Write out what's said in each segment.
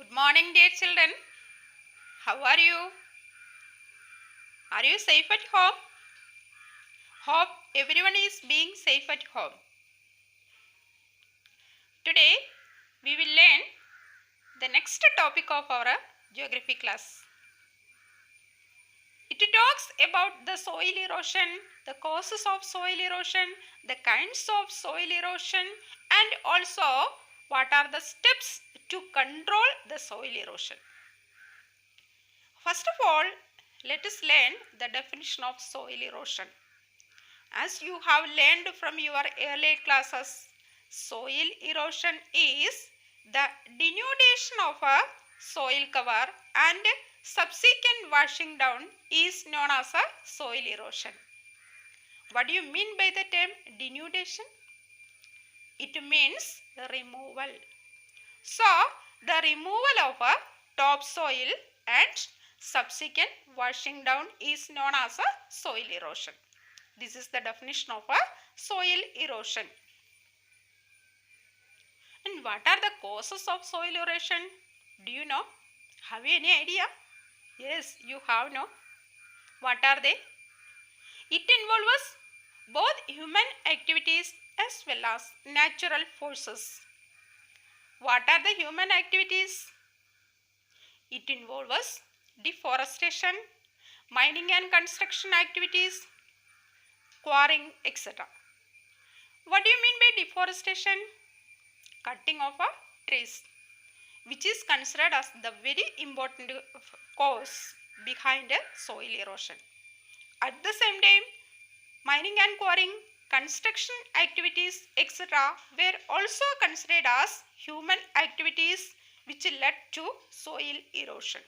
Good morning, dear children. How are you? Are you safe at home? Hope everyone is being safe at home. Today, we will learn the next topic of our geography class. It talks about the soil erosion, the causes of soil erosion, the kinds of soil erosion, and also what are the steps to control the soil erosion. First of all, let us learn the definition of soil erosion. As you have learned from your earlier classes, soil erosion is the denudation of a soil cover and subsequent washing down is known as a soil erosion. What do you mean by the term denudation? It means removal. So, the removal of a topsoil and subsequent washing down is known as a soil erosion. This is the definition of a soil erosion. And what are the causes of soil erosion? Do you know? Have you any idea? Yes, you have no. What are they? It involves both human activities as well as natural forces. What are the human activities? It involves deforestation, mining and construction activities, quarrying, etc. What do you mean by deforestation? Cutting of trees, which is considered as the very important cause behind soil erosion. At the same time, mining and quarrying, construction activities, etc. were also considered as human activities which led to soil erosion.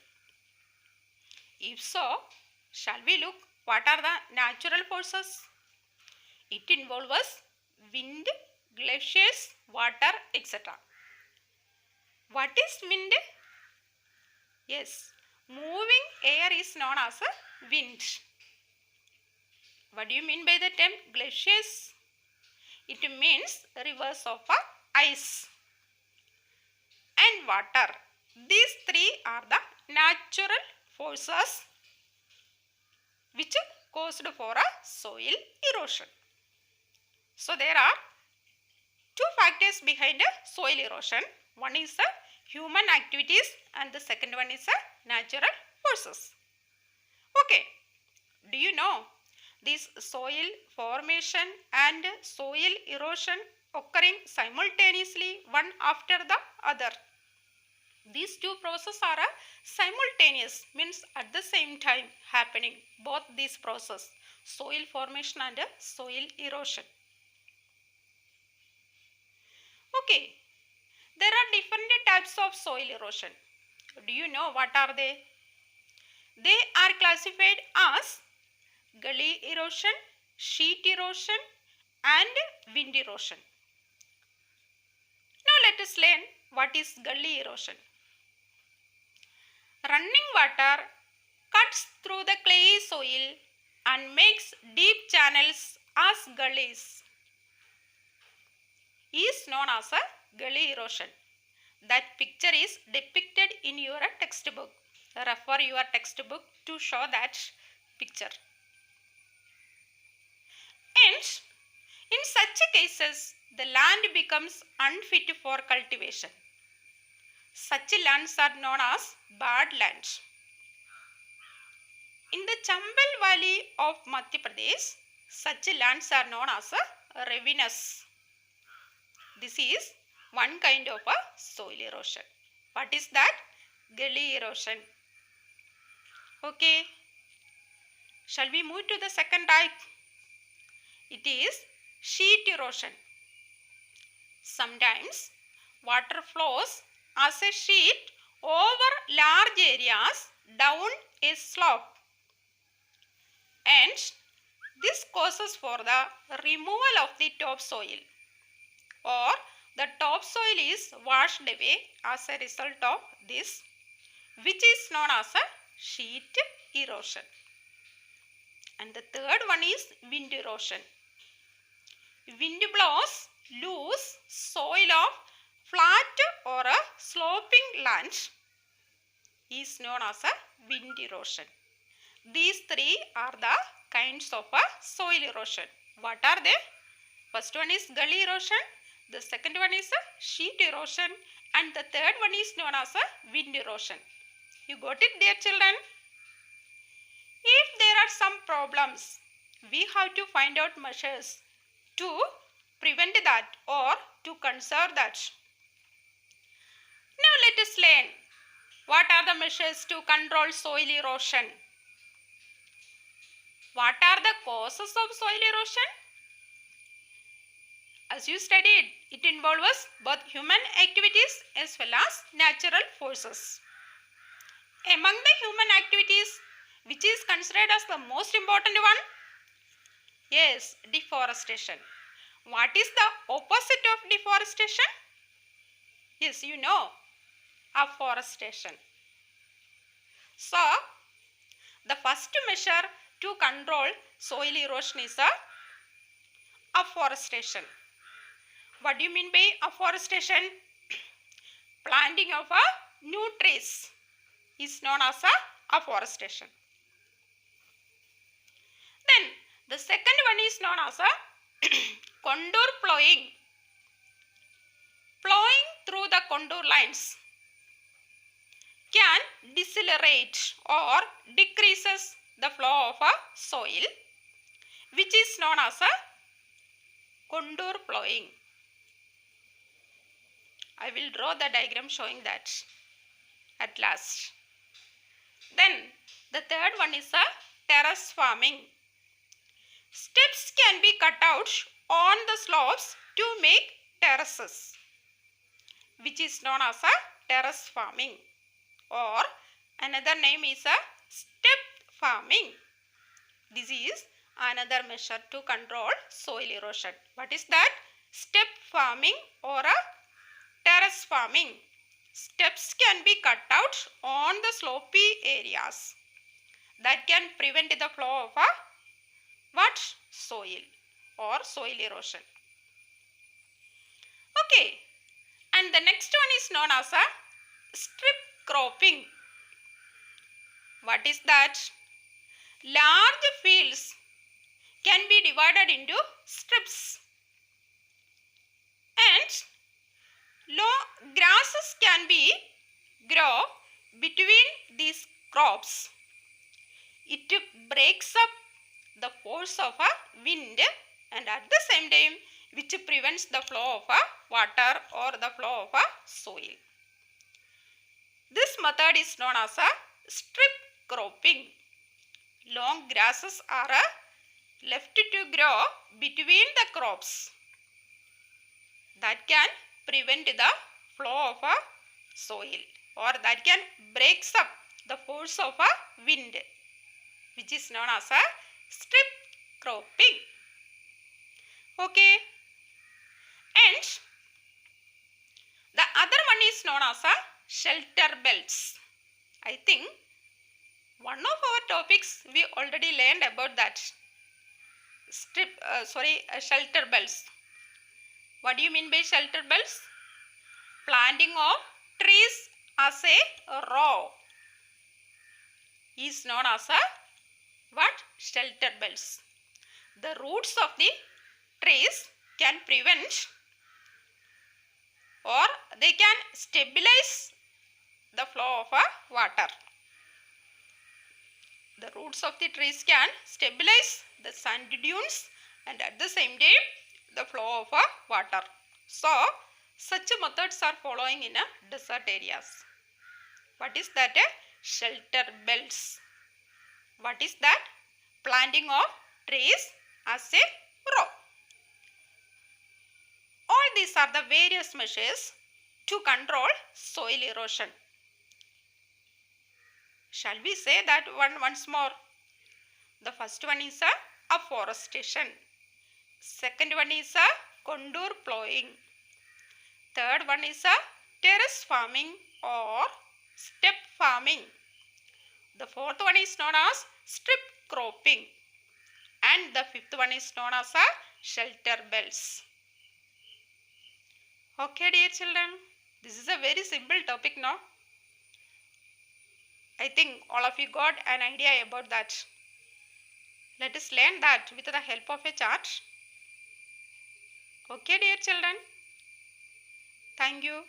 If so, shall we look what are the natural forces? It involves wind, glaciers, water, etc. What is wind? Yes, moving air is known as a wind. What do you mean by the term glaciers? It means rivers of ice. And water. These three are the natural forces which caused for a soil erosion. So there are two factors behind soil erosion. One is human activities and the second one is natural forces. Okay, do you know this soil formation and soil erosion occurring simultaneously one after the other? These two processes are simultaneous, means at the same time happening, both these processes, soil formation and soil erosion. Okay, there are different types of soil erosion. Do you know what are they? They are classified as gully erosion, sheet erosion and wind erosion. Now let us learn what is gully erosion. Running water cuts through the clayey soil and makes deep channels as gullies. Is known as a gully erosion. That picture is depicted in your textbook. Refer your textbook to show that picture. And in such cases, the land becomes unfit for cultivation. Such lands are known as bad lands. In the Chambal Valley of Madhya Pradesh, such lands are known as ravinous. This is one kind of a soil erosion. What is that? Gully erosion. Okay. Shall we move to the second type? It is sheet erosion. Sometimes water flows as a sheet over large areas down a slope. And this causes for the removal of the topsoil, or the topsoil is washed away as a result of this, which is known as a sheet erosion. And the third one is wind erosion. Wind blows loose soil of flat or a sloping land is known as a wind erosion. These three are the kinds of a soil erosion. What are they? First one is gully erosion, the second one is a sheet erosion, and the third one is known as a wind erosion. You got it, dear children? If there are some problems, we have to find out measures to prevent that or to conserve that. Now let us learn what are the measures to control soil erosion. What are the causes of soil erosion? As you studied, it involves both human activities as well as natural forces. Among the human activities, which is considered as the most important one? Yes, deforestation. What is the opposite of deforestation? Yes, you know, afforestation. So, the first measure to control soil erosion is afforestation. What do you mean by afforestation? Planting of new trees is known as afforestation. Then the second one is known as contour plowing. Plowing through the contour lines can decelerate or decreases the flow of soil, which is known as contour plowing. I will draw the diagram showing that at last. Then the third one is terrace farming. Steps can be cut out on the slopes to make terraces, which is known as terrace farming, or another name is step farming. This is another measure to control soil erosion. What is that? Step farming or terrace farming. Steps can be cut out on the slopy areas that can prevent the flow of what? Soil or soil erosion. Okay, and the next one is known as strip cropping. What is that? Large fields can be divided into strips, and low grasses can be grow between these crops. It breaks up the force of a wind and at the same time which prevents the flow of water or the flow of soil. This method is known as strip cropping. Long grasses are left to grow between the crops that can prevent the flow of soil or that can breaks up the force of wind, which is known as strip cropping. Okay, and the other one is known as shelter belts. I think one of our topics we already learned about that. Shelter belts. What do you mean by shelter belts? Planting of trees as a row is known as what? Shelter belts. The roots of the trees can prevent or they can stabilize the flow of water. The roots of the trees can stabilize the sand dunes and at the same time the flow of water. So, such methods are following in desert areas. What is that? Shelter belts. What is that? Planting of trees as a row. All these are the various measures to control soil erosion. Shall we say that once more? The first one is afforestation. Second one is contour plowing. Third one is terrace farming or step farming. The fourth one is known as strip cropping. And the fifth one is known as shelter belts. Okay, dear children, this is a very simple topic now. I think all of you got an idea about that. Let us learn that with the help of a chart. Okay, dear children. Thank you.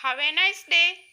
Have a nice day.